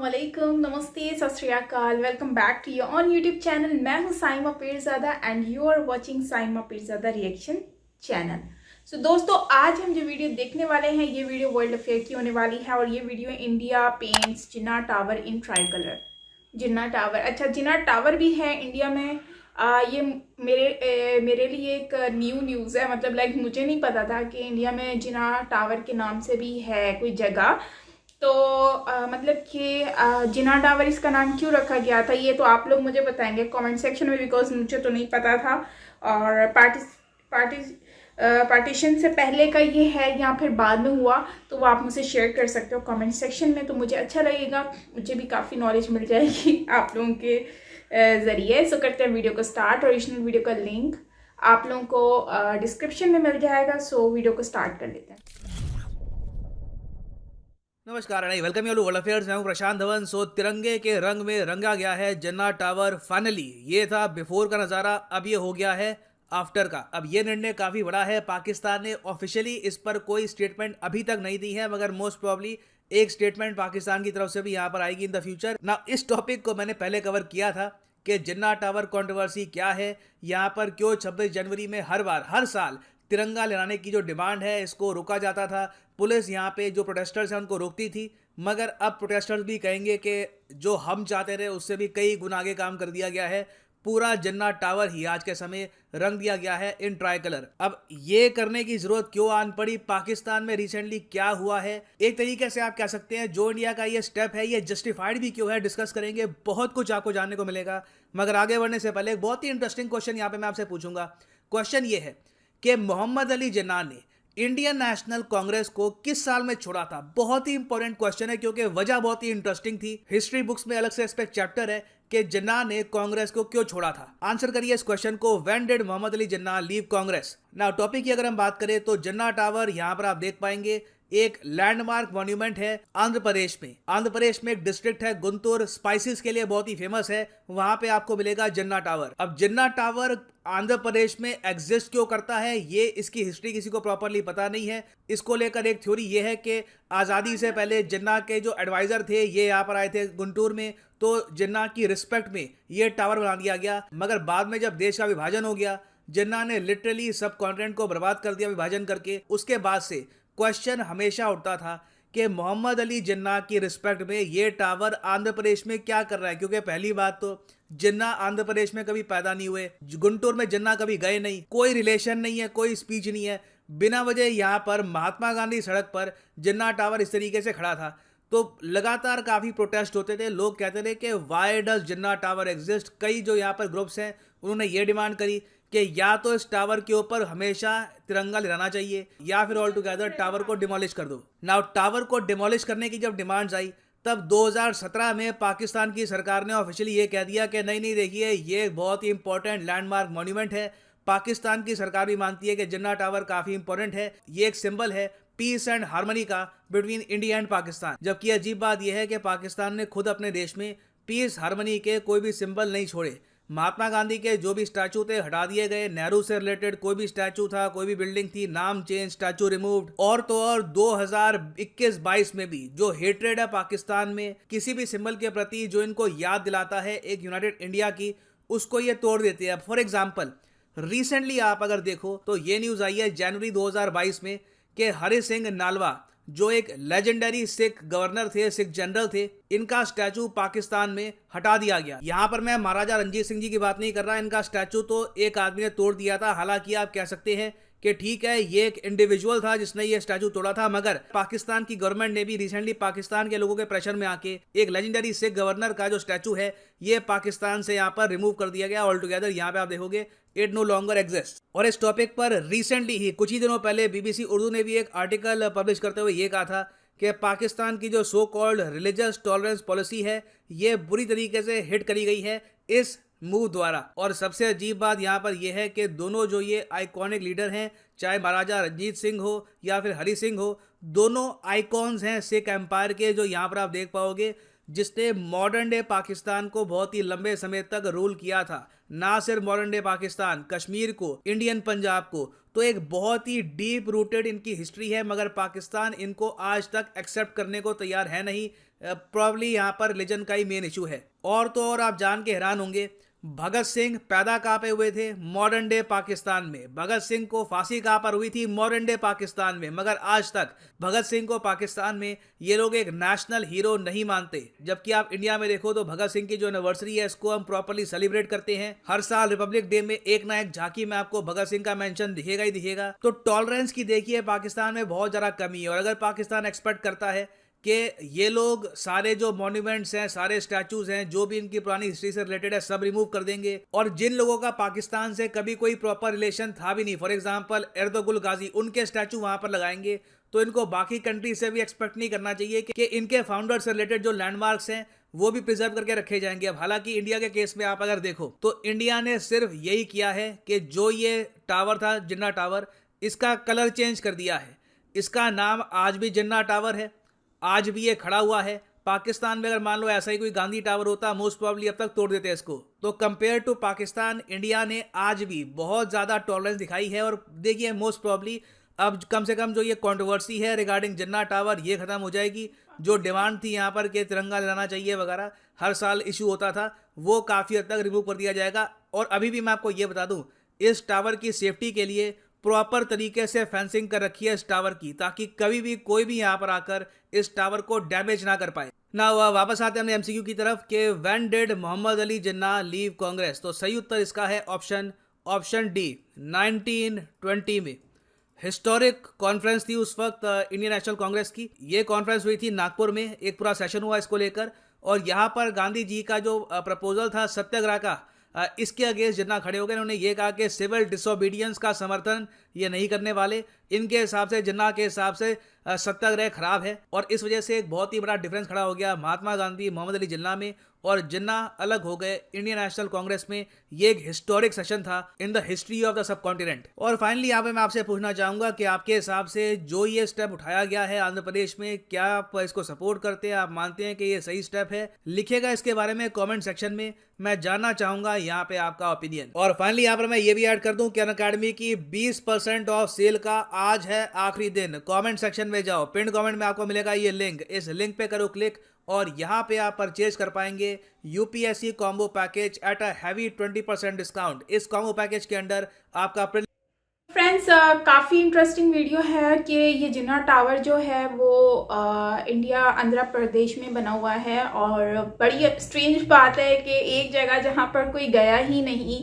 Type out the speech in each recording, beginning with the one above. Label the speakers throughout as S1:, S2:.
S1: अस्सलामुअलैकुम, नमस्ते, सत श्री अकाल। Welcome back to your on YouTube channel. मैं हूं Saima Peerzada and you are watching Saima Peerzada reaction channel. So दोस्तों, आज हम जो वीडियो देखने वाले हैं ये वीडियो वर्ल्ड अफेयर की होने वाली है और ये वीडियो इंडिया पेंट्स जिन्ना टावर इन ट्राई कलर। जिन्ना टावर, अच्छा जिन्ना टावर भी है इंडिया में। ये मेरे लिए एक न्यूज़ है, मतलब लाइक मुझे नहीं पता था कि इंडिया में जिन्ना टावर के नाम से भी है कोई जगह। तो मतलब कि जिन्ना टावर इसका नाम क्यों रखा गया था ये तो आप लोग मुझे बताएंगे कमेंट सेक्शन में, बिकॉज मुझे तो नहीं पता था। और पार्टीशन से पहले का ये है या फिर बाद में हुआ तो वो आप मुझसे शेयर कर सकते हो कमेंट सेक्शन में, तो मुझे अच्छा लगेगा, मुझे भी काफ़ी नॉलेज मिल जाएगी आप लोगों के ज़रिए। सो करते हैं वीडियो को स्टार्ट। ओरिजिनल वीडियो का लिंक आप लोगों को डिस्क्रिप्शन में मिल जाएगा। सो वीडियो को स्टार्ट कर लेते हैं।
S2: नमस्कार and welcome you to world affairs. मैं हूं प्रशांत धवन। तिरंगे के रंग में रंगा गया है जिन्ना टावर फाइनली। ये था बिफोर का नज़ारा, अब ये हो गया है आफ्टर का। अब ये निर्णय काफ़ी बड़ा है। पाकिस्तान ने ऑफिशियली इस पर कोई स्टेटमेंट अभी तक नहीं दी है, मगर मोस्ट प्रॉब्ली एक स्टेटमेंट पाकिस्तान की तरफ से भी यहाँ पर आएगी इन द फ्यूचर ना। इस टॉपिक को मैंने पहले कवर किया था कि जिन्ना टावर कंट्रोवर्सी क्या है, यहाँ पर क्यों 26 जनवरी में हर साल तिरंगा लहराने की जो डिमांड है इसको रोका जाता था। पुलिस यहाँ पे जो प्रोटेस्टर्स हैं उनको रोकती थी, मगर अब प्रोटेस्टर्स भी कहेंगे कि जो हम चाहते रहे उससे भी कई गुना आगे काम कर दिया गया है। पूरा जिन्ना टावर ही आज के समय रंग दिया गया है इन ट्राई कलर। अब ये करने की जरूरत क्यों आन पड़ी, पाकिस्तान में रिसेंटली क्या हुआ है, एक तरीके से आप कह सकते हैं जो इंडिया का ये स्टेप है ये जस्टिफाइड भी क्यों है, डिस्कस करेंगे। बहुत कुछ आपको जानने को मिलेगा, मगर आगे बढ़ने से पहले एक बहुत ही इंटरेस्टिंग क्वेश्चन यहाँ पे मैं आपसे पूछूंगा। क्वेश्चन ये है कि मोहम्मद अली जिन्ना ने इंडियन नेशनल कांग्रेस को किस साल में छोड़ा था। बहुत ही इंपॉर्टेंट क्वेश्चन है क्योंकि वजह बहुत ही इंटरेस्टिंग थी। हिस्ट्री बुक्स में अलग से इस पे चैप्टर है कि जिन्ना ने कांग्रेस को क्यों छोड़ा था। आंसर करिए इस क्वेश्चन को। When did Mohammad Ali Jinnah leave Congress. Now topic की अगर हम बात करें तो जिन्ना टावर यहाँ पर आप देख पाएंगे एक लैंडमार्क मॉन्यूमेंट है आंध्र प्रदेश में। आंध्र प्रदेश में एक डिस्ट्रिक्ट है गुंटूर, स्पाइसेस के लिए बहुत ही फेमस है, वहां पे आपको मिलेगा जिन्ना टावर। अब जिन्ना टावर आंध्र प्रदेश में एग्जिस्ट क्यों करता है ये इसकी हिस्ट्री किसी को प्रॉपरली पता नहीं है। इसको लेकर एक थ्योरी ये है कि आज़ादी से पहले जिन्ना के जो एडवाइजर थे ये यहाँ पर आए थे गुंटूर में, तो जिन्ना की रिस्पेक्ट में ये टावर बना दिया गया। मगर बाद में जब देश का विभाजन हो गया, जिन्ना ने लिटरली सब कॉन्टिनेंट को बर्बाद कर दिया विभाजन करके। उसके बाद से क्वेश्चन हमेशा उठता था कि मोहम्मद अली जिन्ना की रिस्पेक्ट में ये टावर आंध्र प्रदेश में क्या कर रहा है, क्योंकि पहली बात तो जिन्ना आंध्र प्रदेश में कभी पैदा नहीं हुए, गुंटूर में जिन्ना कभी गए नहीं, कोई रिलेशन नहीं है, कोई स्पीच नहीं है। बिना वजह यहाँ पर महात्मा गांधी सड़क पर जिन्ना टावर इस तरीके से खड़ा था। तो लगातार काफ़ी प्रोटेस्ट होते थे, लोग कहते थे कि why does Jinnah tower exist. कई जो यहाँ पर ग्रुप्स हैं उन्होंने ये डिमांड करी कि या तो इस टावर के ऊपर हमेशा तिरंगा लहराना चाहिए या फिर ऑल टुगेदर टावर को डिमोलिश कर दो। नाउ टावर को डिमोलिश करने की जब डिमांड्स आई तब 2017 में पाकिस्तान की सरकार ने ऑफिशियली ये कह दिया कि नहीं देखिए ये बहुत ही इंपॉर्टेंट लैंडमार्क मॉन्यूमेंट है। पाकिस्तान की सरकार भी मानती है कि जिन्ना टावर काफ़ी इंपॉर्टेंट है, ये एक सिंबल है पीस एंड हार्मनी का बिटवीन इंडिया एंड पाकिस्तान। जबकि अजीब बात यह है कि पाकिस्तान ने खुद अपने देश में पीस हार्मनी के कोई भी सिंबल नहीं छोड़े। महात्मा गांधी के जो भी स्टैचू थे हटा दिए गए, नेहरू से रिलेटेड कोई भी स्टैचू था, कोई भी बिल्डिंग थी, नाम चेंज, स्टैचू रिमूव्ड। और तो और 2021-22 में भी जो हेट्रेड है पाकिस्तान में किसी भी सिंबल के प्रति जो इनको याद दिलाता है एक यूनाइटेड इंडिया की, उसको ये तोड़ देते हैं। फॉर एग्जाम्पल रिसेंटली आप अगर देखो तो ये न्यूज आई है जनवरी 2022 में कि हरि सिंह नालवा जो एक लेजेंडरी सिख गवर्नर थे, सिख जनरल थे, इनका स्टैचू पाकिस्तान में हटा दिया गया। यहाँ पर मैं महाराजा रणजीत सिंह जी की बात नहीं कर रहा, इनका स्टैचू तो एक आदमी ने तोड़ दिया था। हालांकि आप कह सकते हैं कि ठीक है ये एक इंडिविजुअल था जिसने ये स्टैचू तोड़ा था, मगर पाकिस्तान की गवर्नमेंट ने भी रिसेंटली पाकिस्तान के लोगों के प्रेशर में आके एक लेजेंडरी सिख गवर्नर का जो स्टैचू है ये पाकिस्तान से यहाँ पर रिमूव कर दिया गया ऑल टुगेदर। यहाँ पे आप देखोगे इट नो लॉन्गर एग्जिस्ट। और इस टॉपिक पर रिसेंटली ही कुछ ही दिनों पहले बीबीसी उर्दू ने भी एक आर्टिकल पब्लिश करते हुए ये कहा था कि पाकिस्तान की जो so called religious tolerance policy है ये बुरी तरीके से हिट करी गई है इस मूव द्वारा। और सबसे अजीब बात यहाँ पर यह है कि दोनों जो ये आइकॉनिक लीडर हैं, चाहे महाराजा रणजीत सिंह हो या फिर हरि सिंह हो, दोनों आइकॉन्स हैं सिख एम्पायर के, जो यहाँ पर आप देख पाओगे जिसने मॉडर्न डे पाकिस्तान को बहुत ही लंबे समय तक रूल किया था। ना सिर्फ मॉडर्न डे पाकिस्तान, कश्मीर को, इंडियन पंजाब को, तो एक बहुत ही डीप रूटेड इनकी हिस्ट्री है, मगर पाकिस्तान इनको आज तक एक्सेप्ट करने को तैयार है नहीं। प्रॉब्ली यहाँ पर रिलीजन का ही मेन इशू है। और तो और आप जान के हैरान होंगे, भगत सिंह पैदा कहाँ पे हुए थे? मॉडर्न डे पाकिस्तान में। भगत सिंह को फांसी कहाँ पर हुई थी? मॉडर्न डे पाकिस्तान में। मगर आज तक भगत सिंह को पाकिस्तान में ये लोग एक नेशनल हीरो नहीं मानते। जबकि आप इंडिया में देखो तो भगत सिंह की जो एनिवर्सरी है इसको हम प्रॉपर्ली सेलिब्रेट करते हैं। हर साल रिपब्लिक डे में एक ना एक झांकी में आपको भगत सिंह का मेंशन दिखेगा ही दिखेगा। तो टॉलरेंस की देखिए पाकिस्तान में बहुत ज्यादा कमी है। और अगर पाकिस्तान एक्सपेक्ट करता है कि ये लोग सारे जो मॉन्यूमेंट्स हैं, सारे स्टैचूज हैं, जो भी इनकी पुरानी हिस्ट्री से रिलेटेड है, सब रिमूव कर देंगे, और जिन लोगों का पाकिस्तान से कभी कोई प्रॉपर रिलेशन था भी नहीं, फॉर एग्जांपल एर्दुगुल गाजी, उनके स्टैचू वहां पर लगाएंगे, तो इनको बाकी कंट्री से भी एक्सपेक्ट नहीं करना चाहिए कि इनके फाउंडर से रिलेटेड जो लैंडमार्क्स हैं वो भी प्रिजर्व करके रखे जाएंगे। अब हालांकि इंडिया के केस में आप अगर देखो तो इंडिया ने सिर्फ यही किया है कि जो ये टावर था जिन्ना टावर, इसका कलर चेंज कर दिया है। इसका नाम आज भी जिन्ना टावर है, आज भी ये खड़ा हुआ है। पाकिस्तान में अगर मान लो ऐसा ही कोई गांधी टावर होता, मोस्ट प्रॉब्ली अब तक तोड़ देते हैं इसको। तो कंपेयर टू पाकिस्तान, इंडिया ने आज भी बहुत ज़्यादा टॉलरेंस दिखाई है। और देखिए मोस्ट प्रॉब्ली अब कम से कम जो ये कंट्रोवर्सी है रिगार्डिंग जिन्ना टावर, ये खत्म हो जाएगी। जो डिमांड थी यहाँ पर कि तिरंगा लहराना चाहिए वगैरह, हर साल इशू होता था, वो काफ़ी हद तक रिमूव कर दिया जाएगा। और अभी भी मैं आपको ये बता दूँ, इस टावर की सेफ्टी के लिए प्रॉपर तरीके से फेंसिंग कर रखी है इस टावर की, ताकि कभी भी कोई भी यहाँ पर आकर इस टावर को डैमेज ना कर पाए ना। वापस आते हैं हमने एमसीक्यू की तरफ कि when did Mohammad Ali Jinnah leave Congress? तो सही उत्तर इसका है ऑप्शन डी, 1920 में। हिस्टोरिक कॉन्फ्रेंस थी उस वक्त इंडियन नेशनल कांग्रेस की। ये कॉन्फ्रेंस हुई थी नागपुर में, एक पूरा सेशन हुआ इसको लेकर, और यहाँ पर गांधी जी का जो प्रपोजल था सत्याग्रह का, इसके अगेंस्ट जिन्ना खड़े हो गए। उन्होंने ये कहा कि सिविल डिसोबीडियंस का समर्थन ये नहीं करने वाले। इनके हिसाब से, जिन्ना के हिसाब से सत्याग्रह खराब है, और इस वजह से एक बहुत ही बड़ा डिफरेंस खड़ा हो गया महात्मा गांधी, मोहम्मद अली जिन्ना में, और जिन्ना अलग हो गए इंडियन नेशनल कांग्रेस में। ये एक हिस्टोरिक सेशन था in the history of the sub continent. और फाइनली यहाँ पे मैं आपसे पूछना चाहूंगा कि आपके हिसाब से जो ये स्टेप उठाया गया है आंध्र प्रदेश में, क्या आप इसको सपोर्ट करते हैं? आप मानते हैं कि ये सही स्टेप है? लिखिएगा इसके बारे में कॉमेंट सेक्शन में, मैं जानना चाहूंगा यहाँ पे आपका ओपिनियन। और फाइनली यहाँ पर मैं ये भी ऐड कर दूं कि अनअकैडमी की 20% ऑफ सेल का आज है आखिरी दिन। कमेंट सेक्शन में जाओ, पिन कमेंट में आपको मिलेगा ये लिंक, इस लिंक पे करो क्लिक, और यहाँ पे आप परचेज कर पाएंगे UPSC combo package at a heavy 20% discount. इस कॉम्बो पैकेज के अंदर आपका
S1: फ्रेंड्स काफ़ी इंटरेस्टिंग वीडियो है कि ये जिन्ना टावर जो है वो इंडिया आंध्र प्रदेश में बना हुआ है। और बड़ी स्ट्रेंज बात है कि एक जगह जहाँ पर कोई गया ही नहीं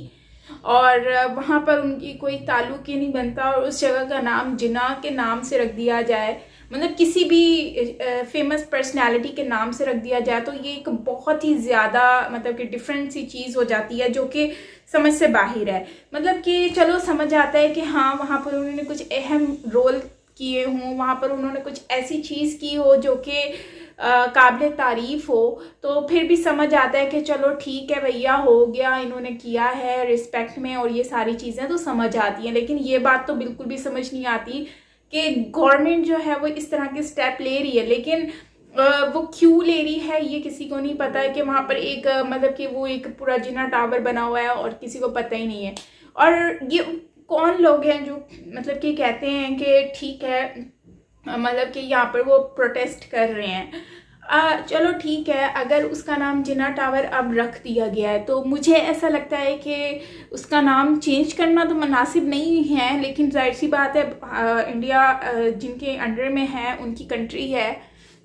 S1: और वहाँ पर उनकी कोई ताल्लुक ही नहीं बनता, और उस जगह का नाम जिन्ना के नाम से रख दिया जाए, मतलब किसी भी फेमस पर्सनालिटी के नाम से रख दिया जाए, तो ये एक बहुत ही ज़्यादा मतलब कि डिफरेंट सी चीज़ हो जाती है, जो कि समझ से बाहर है। मतलब कि चलो समझ आता है कि हाँ वहाँ पर उन्होंने कुछ अहम रोल किए हों, वहाँ पर उन्होंने कुछ ऐसी चीज़ की हो जो कि काबिल तारीफ़ हो, तो फिर भी समझ आता है कि चलो ठीक है भैया, हो गया, इन्होंने किया है रिस्पेक्ट में, और ये सारी चीज़ें तो समझ आती हैं। लेकिन ये बात तो बिल्कुल भी समझ नहीं आती कि गवर्नमेंट जो है वो इस तरह के स्टेप ले रही है, लेकिन वो क्यों ले रही है ये किसी को नहीं पता है कि वहाँ पर एक मतलब कि वो एक पूरा जिन्ना टावर बना हुआ है और किसी को पता ही नहीं है। और ये कौन लोग हैं जो मतलब कि कहते हैं कि ठीक है, मतलब कि यहाँ पर वो प्रोटेस्ट कर रहे हैं। चलो ठीक है, अगर उसका नाम जिन्ना टावर अब रख दिया गया है तो मुझे ऐसा लगता है कि उसका नाम चेंज करना तो मुनासिब नहीं है, लेकिन जाहिर सी बात है इंडिया जिनके अंडर में है, उनकी कंट्री है,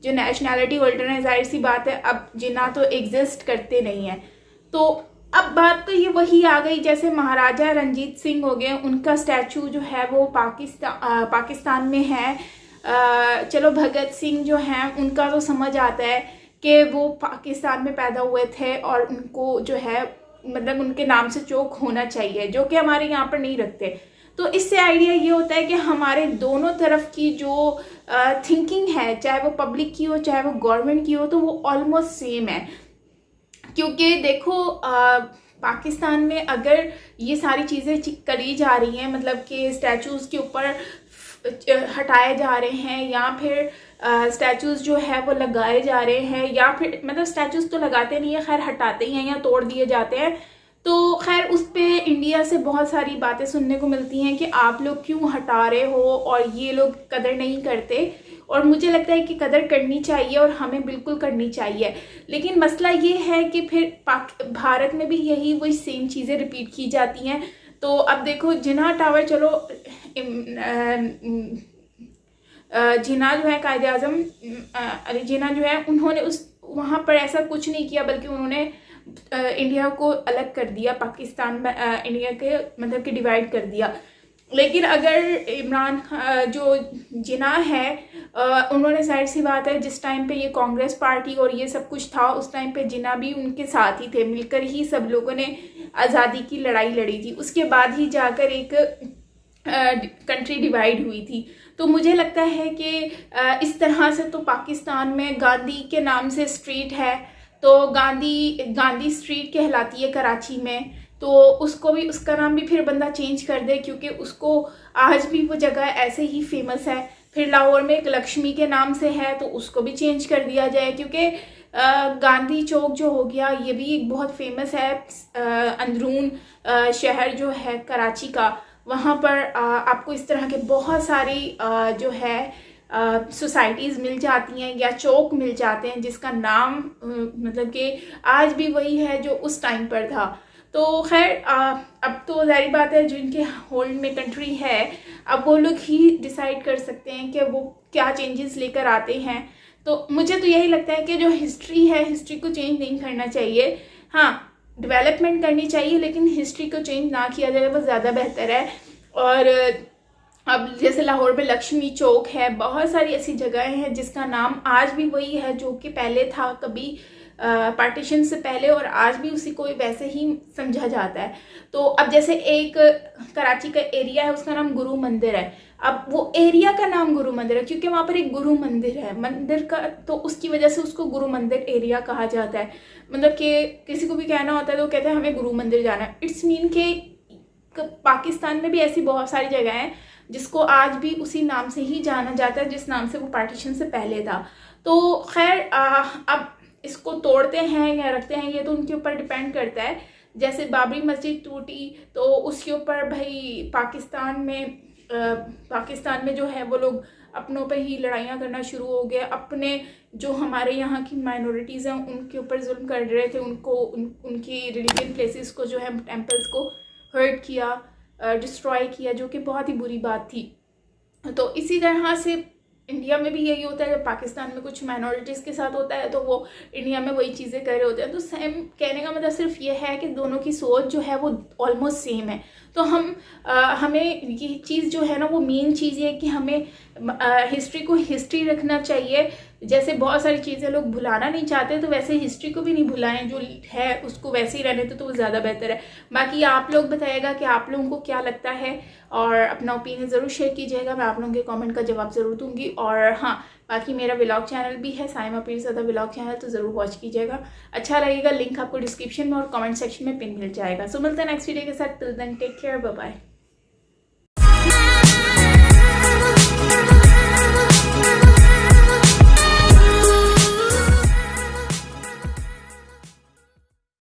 S1: जो नेशनैलिटी होल्डर है, जाहिर सी बात है अब जिन्ना तो एग्जिस्ट करते नहीं हैं। तो अब बात तो ये वही आ गई, जैसे महाराजा रंजीत सिंह हो गए, उनका स्टैचू जो है वो पाकिस्तान में है। चलो भगत सिंह जो हैं उनका तो समझ आता है कि वो पाकिस्तान में पैदा हुए थे और उनको जो है मतलब उनके नाम से चौक होना चाहिए, जो कि हमारे यहाँ पर नहीं रखते। तो इससे आइडिया ये होता है कि हमारे दोनों तरफ की जो थिंकिंग है, चाहे वो पब्लिक की हो चाहे वो गवर्नमेंट की हो, तो वो ऑलमोस्ट सेम है। क्योंकि देखो पाकिस्तान में अगर ये सारी चीज़ें करी जा रही हैं, मतलब कि स्टैचूज़ के ऊपर हटाए जा रहे हैं, या फिर स्टैचूज़ जो है वो लगाए जा रहे हैं, या फिर मतलब स्टैचूज़ तो लगाते नहीं है, खैर हटाते ही हैं या तोड़ दिए जाते हैं, तो खैर उस पे इंडिया से बहुत सारी बातें सुनने को मिलती हैं कि आप लोग क्यों हटा रहे हो और ये लोग कदर नहीं करते। और मुझे लगता है कि कदर करनी चाहिए और हमें बिल्कुल करनी चाहिए। लेकिन मसला ये है कि फिर भारत में भी यही वही सेम चीज़ें रिपीट की जाती हैं। तो अब देखो जिना टावर, चलो जिना जो है कायदे आज़म अली जिना जो है, उन्होंने उस वहाँ पर ऐसा कुछ नहीं किया, बल्कि उन्होंने इंडिया को अलग कर दिया, पाकिस्तान में इंडिया के मतलब कि डिवाइड कर दिया। लेकिन अगर इमरान जो जिना है उन्होंने, जाहिर सी बात है, जिस टाइम पे ये कांग्रेस पार्टी और ये सब कुछ था उस टाइम पे जिना भी उनके साथ ही थे, मिलकर ही सब लोगों ने आज़ादी की लड़ाई लड़ी थी। उसके बाद ही जाकर एक कंट्री डिवाइड हुई थी। तो मुझे लगता है कि इस तरह से तो पाकिस्तान में गांधी के नाम से स्ट्रीट है, तो गांधी स्ट्रीट कहलाती है कराची में, तो उसको भी, उसका नाम भी फिर बंदा चेंज कर दे, क्योंकि उसको आज भी वो जगह ऐसे ही फेमस है। फिर लाहौर में एक लक्ष्मी के नाम से है, तो उसको भी चेंज कर दिया जाए, क्योंकि गांधी चौक जो हो गया ये भी एक बहुत फेमस है अंदरून शहर जो है कराची का। वहाँ पर आपको इस तरह के बहुत सारी जो है सोसाइटीज़ मिल जाती हैं या चौक मिल जाते हैं जिसका नाम मतलब कि आज भी वही है जो उस टाइम पर था। तो खैर अब तो जाहिर बात है जिनके होल्ड में कंट्री है, अब वो लोग ही डिसाइड कर सकते हैं कि वो क्या चेंजेस लेकर आते हैं। तो मुझे तो यही लगता है कि जो हिस्ट्री है, हिस्ट्री को चेंज नहीं करना चाहिए। हाँ, डेवलपमेंट करनी चाहिए, लेकिन हिस्ट्री को चेंज ना किया जाए वो ज़्यादा बेहतर है। और अब जैसे लाहौर में लक्ष्मी चौक है, बहुत सारी ऐसी जगहें हैं जिसका नाम आज भी वही है जो कि पहले था, कभी पार्टीशन से पहले, और आज भी उसी को वैसे ही समझा जाता है। तो अब जैसे एक कराची का एरिया है, उसका नाम गुरु मंदिर है। अब वो एरिया का नाम गुरु मंदिर है क्योंकि वहाँ पर एक गुरु मंदिर है, मंदिर का, तो उसकी वजह से उसको गुरु मंदिर एरिया कहा जाता है। मतलब कि किसी को भी कहना होता है तो कहते हैं हमें गुरु मंदिर जाना है। इट्स मीन के पाकिस्तान में भी ऐसी बहुत सारी जगह हैं जिसको आज भी उसी नाम से ही जाना जाता है जिस नाम से वो पार्टीशन से पहले था। तो खैर अब इसको तोड़ते हैं या रखते हैं ये तो उनके ऊपर डिपेंड करता है। जैसे बाबरी मस्जिद टूटी तो उसके ऊपर भाई पाकिस्तान में जो है वो लोग अपनों पे ही लड़ाइयाँ करना शुरू हो गए, अपने जो हमारे यहाँ की माइनॉरिटीज़ हैं उनके ऊपर जुल्म कर रहे थे, उनकी रिलीजियन प्लेसेस को जो है टेम्पल्स को हर्ट किया, डिस्ट्रॉय किया, जो कि बहुत ही बुरी बात थी। तो इसी तरह से इंडिया में भी यही होता है, जब पाकिस्तान में कुछ माइनॉरिटीज़ के साथ होता है तो वो इंडिया में वही चीज़ें कर रहे होते हैं। तो सेम कहने का मतलब सिर्फ ये है कि दोनों की सोच जो है वो ऑलमोस्ट सेम है। तो हमें ये चीज़ जो है ना, वो मेन चीज़ ये है कि हमें हिस्ट्री को हिस्ट्री रखना चाहिए। जैसे बहुत सारी चीज़ें लोग भुलाना नहीं चाहते, तो वैसे हिस्ट्री को भी नहीं भुलाएं, जो है उसको वैसे ही रहने तो वो ज़्यादा बेहतर है। बाकी आप लोग बताइएगा कि आप लोगों को क्या लगता है, और अपना ओपिनियन ज़रूर शेयर कीजिएगा, मैं आप लोगों के कमेंट का जवाब ज़रूर दूंगी। और हाँ, बाकी मेरा व्लॉग चैनल भी है, साइमा पीरज़ादा व्लॉग चैनल, तो ज़रूर वॉच कीजिएगा, अच्छा लगेगा। लिंक आपको डिस्क्रिप्शन में और कमेंट सेक्शन में पिन मिल जाएगा। सो मिलते हैं नेक्स्ट वीडियो के साथ। Till then take care, bye bye.